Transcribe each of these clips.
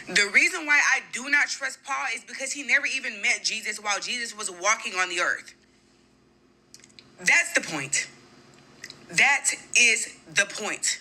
The reason why I do not trust Paul is because he never even met Jesus while Jesus was walking on the earth. That's the point. That is the point.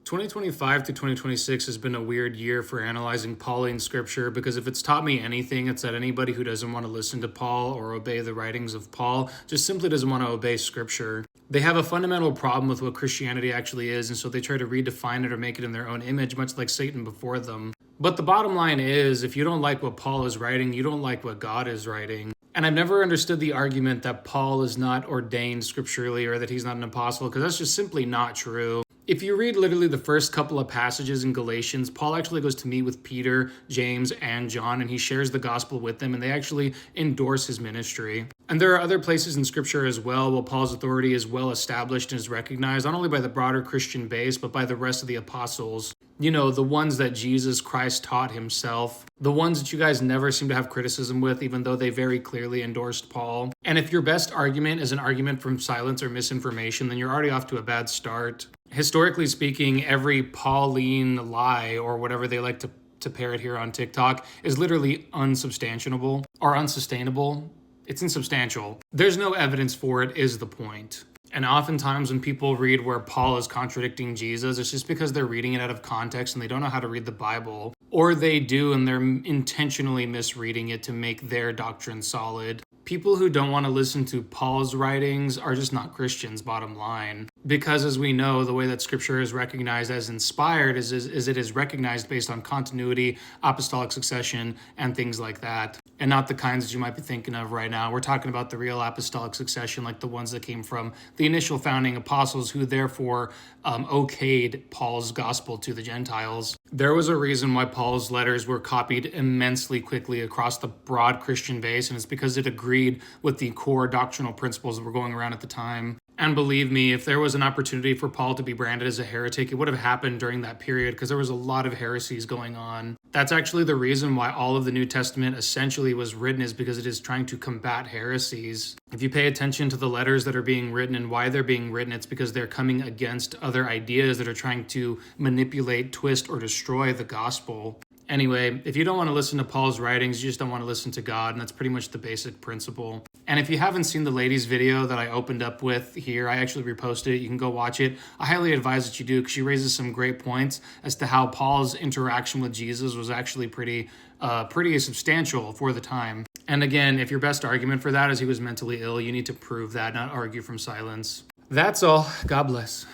2025 to 2026 has been a weird year for analyzing Pauline scripture, because if it's taught me anything, it's that anybody who doesn't want to listen to Paul or obey the writings of Paul just simply doesn't want to obey scripture. They have a fundamental problem with what Christianity actually is, and so they try to redefine it or make it in their own image, much like Satan before them. But the bottom line is, if you don't like what Paul is writing, you don't like what God is writing. And I've never understood the argument that Paul is not ordained scripturally or that he's not an apostle, because that's just simply not true. If you read literally the first couple of passages in Galatians, Paul actually goes to meet with Peter, James, and John, and he shares the gospel with them, and they actually endorse his ministry. And there are other places in scripture as well where Paul's authority is well established and is recognized, not only by the broader Christian base, but by the rest of the apostles. You know, the ones that Jesus Christ taught himself, the ones that you guys never seem to have criticism with, even though they very clearly endorsed Paul. And if your best argument is an argument from silence or misinformation, then you're already off to a bad start. Historically speaking, every Pauline lie, or whatever they like to parrot here on TikTok, is literally unsubstantiable or unsustainable. It's insubstantial. There's no evidence for it, is the point. And oftentimes when people read where Paul is contradicting Jesus, it's just because they're reading it out of context and they don't know how to read the Bible. Or they do, and they're intentionally misreading it to make their doctrine solid. People who don't want to listen to Paul's writings are just not Christians, bottom line. Because as we know, the way that scripture is recognized as inspired is it is recognized based on continuity, apostolic succession, and things like that. And not the kinds that you might be thinking of right now. We're talking about the real apostolic succession, like the ones that came from the initial founding apostles, who therefore okayed Paul's gospel to the Gentiles. There was a reason why Paul's letters were copied immensely quickly across the broad Christian base, and it's because it agreed with the core doctrinal principles that were going around at the time. And believe me, if there was an opportunity for Paul to be branded as a heretic, it would have happened during that period, because there was a lot of heresies going on. That's actually the reason why all of the New Testament essentially was written, is because it is trying to combat heresies. If you pay attention to the letters that are being written and why they're being written, it's because they're coming against other ideas that are trying to manipulate, twist, or destroy the gospel. Anyway, if you don't want to listen to Paul's writings, you just don't want to listen to God, and that's pretty much the basic principle. And if you haven't seen the ladies video that I opened up with here, I actually reposted it. You can go watch it. I highly advise that you do, because she raises some great points as to how Paul's interaction with Jesus was actually pretty substantial for the time. And again, if your best argument for that is he was mentally ill, you need to prove that, not argue from silence. That's all. God bless.